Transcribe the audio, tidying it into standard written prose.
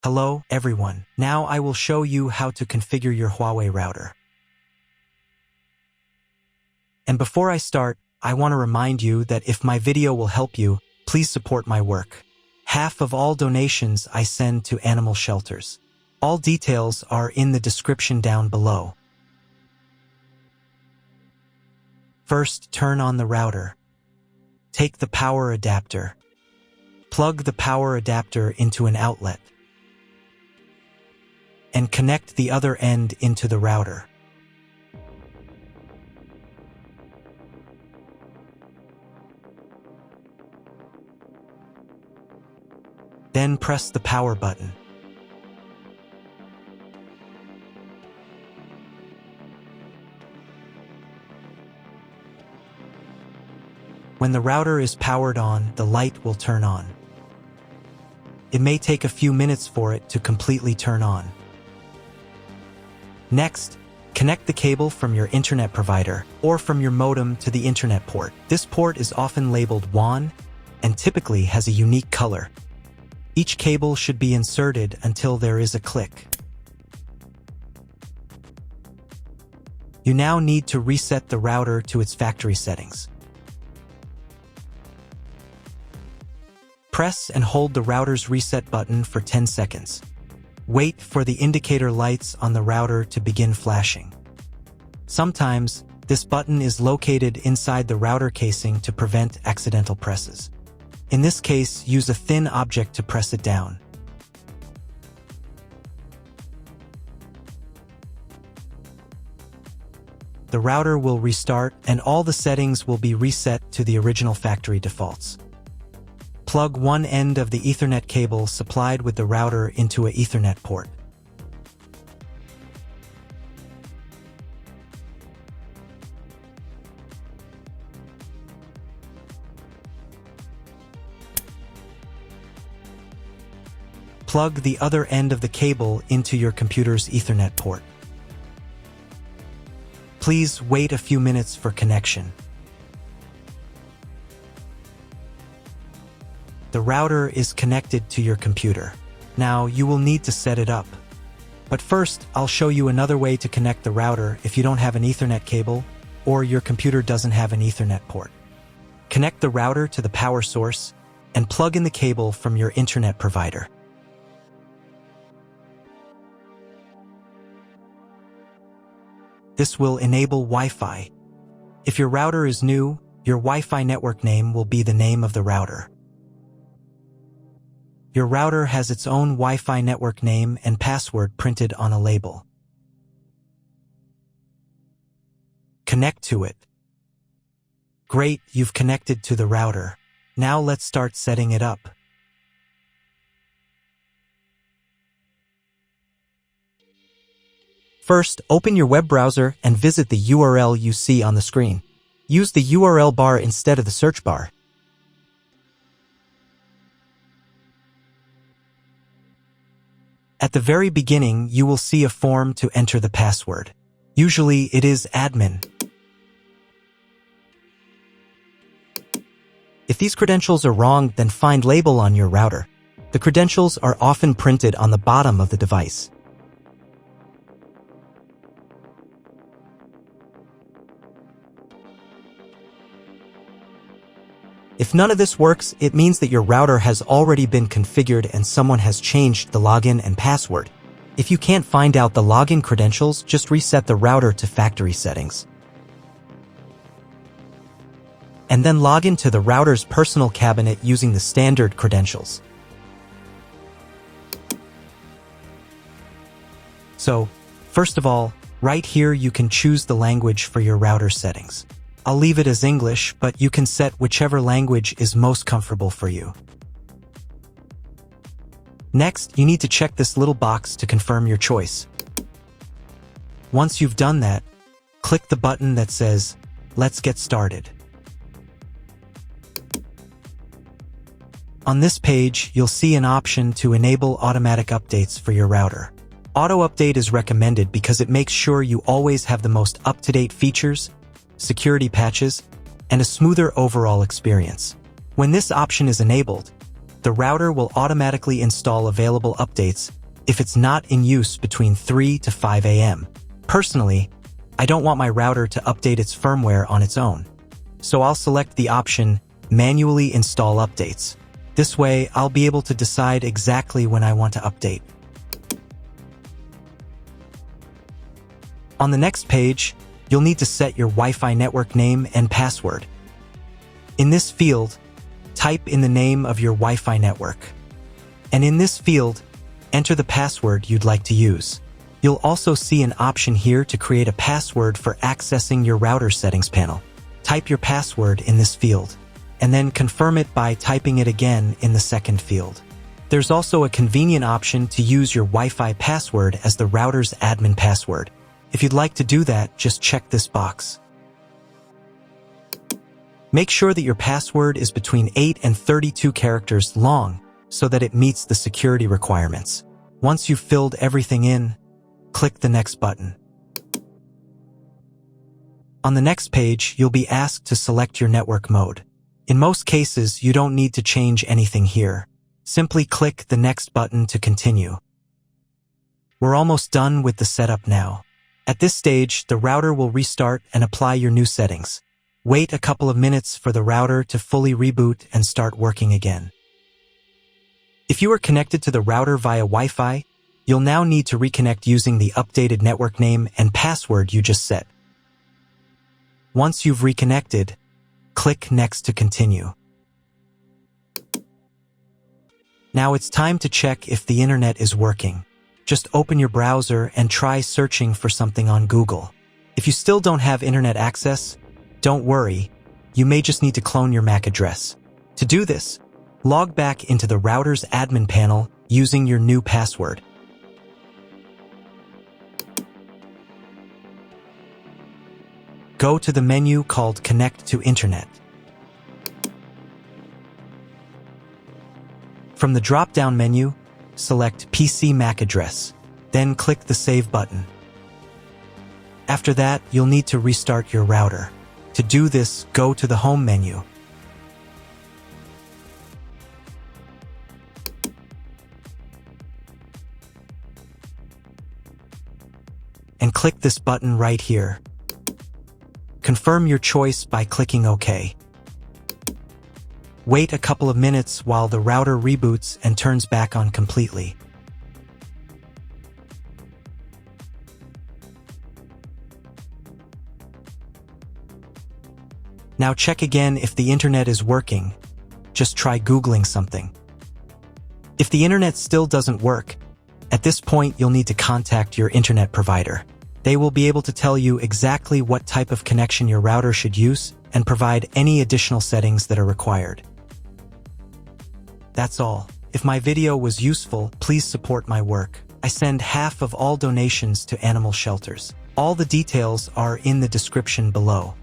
Hello, everyone. Now I will show you how to configure your Huawei router. And before I start, I want to remind you that if my video will help you, please support my work. Half of all donations I send to animal shelters. All details are in the description down below. First, turn on the router. Take the power adapter. Plug the power adapter into an outlet. And connect the other end into the router. Then press the power button. When the router is powered on, the light will turn on. It may take a few minutes for it to completely turn on. Next, connect the cable from your internet provider or from your modem to the internet port. This port is often labeled WAN and typically has a unique color. Each cable should be inserted until there is a click. You now need to reset the router to its factory settings. Press and hold the router's reset button for 10 seconds. Wait for the indicator lights on the router to begin flashing. Sometimes, this button is located inside the router casing to prevent accidental presses. In this case, use a thin object to press it down. The router will restart and all the settings will be reset to the original factory defaults. Plug one end of the Ethernet cable supplied with the router into an Ethernet port. Plug the other end of the cable into your computer's Ethernet port. Please wait a few minutes for connection. The router is connected to your computer. Now you will need to set it up. But first, I'll show you another way to connect the router if you don't have an Ethernet cable or your computer doesn't have an Ethernet port. Connect the router to the power source and plug in the cable from your internet provider. This will enable Wi-Fi. If your router is new, your Wi-Fi network name will be the name of the router. Your router has its own Wi-Fi network name and password printed on a label. Connect to it. Great, you've connected to the router. Now let's start setting it up. First, open your web browser and visit the URL you see on the screen. Use the URL bar instead of the search bar. At the very beginning, you will see a form to enter the password. Usually, it is admin. If these credentials are wrong, then find label on your router. The credentials are often printed on the bottom of the device. If none of this works, it means that your router has already been configured and someone has changed the login and password. If you can't find out the login credentials, just reset the router to factory settings. And then log into the router's personal cabinet using the standard credentials. So, first of all, right here you can choose the language for your router settings. I'll leave it as English, but you can set whichever language is most comfortable for you. Next, you need to check this little box to confirm your choice. Once you've done that, click the button that says, "Let's get started." On this page, you'll see an option to enable automatic updates for your router. Auto update is recommended because it makes sure you always have the most up-to-date features, security patches, and a smoother overall experience. When this option is enabled, the router will automatically install available updates if it's not in use between 3 to 5 a.m. Personally, I don't want my router to update its firmware on its own, so I'll select the option Manually Install Updates. This way, I'll be able to decide exactly when I want to update. On the next page, you'll need to set your Wi-Fi network name and password. In this field, type in the name of your Wi-Fi network. And in this field, enter the password you'd like to use. You'll also see an option here to create a password for accessing your router settings panel. Type your password in this field, and then confirm it by typing it again in the second field. There's also a convenient option to use your Wi-Fi password as the router's admin password. If you'd like to do that, just check this box. Make sure that your password is between 8 and 32 characters long so that it meets the security requirements. Once you've filled everything in, click the next button. On the next page, you'll be asked to select your network mode. In most cases, you don't need to change anything here. Simply click the next button to continue. We're almost done with the setup now. At this stage, the router will restart and apply your new settings. Wait a couple of minutes for the router to fully reboot and start working again. If you are connected to the router via Wi-Fi, you'll now need to reconnect using the updated network name and password you just set. Once you've reconnected, click Next to continue. Now it's time to check if the internet is working. Just open your browser and try searching for something on Google. If you still don't have internet access, don't worry, you may just need to clone your MAC address. To do this, log back into the router's admin panel using your new password. Go to the menu called Connect to Internet. From the drop-down menu, select PC MAC address, then click the Save button. After that, you'll need to restart your router. To do this, go to the Home menu. And click this button right here. Confirm your choice by clicking OK. Wait a couple of minutes while the router reboots and turns back on completely. Now check again if the internet is working. Just try Googling something. If the internet still doesn't work, at this point you'll need to contact your internet provider. They will be able to tell you exactly what type of connection your router should use and provide any additional settings that are required. That's all. If my video was useful, please support my work. I send half of all donations to animal shelters. All the details are in the description below.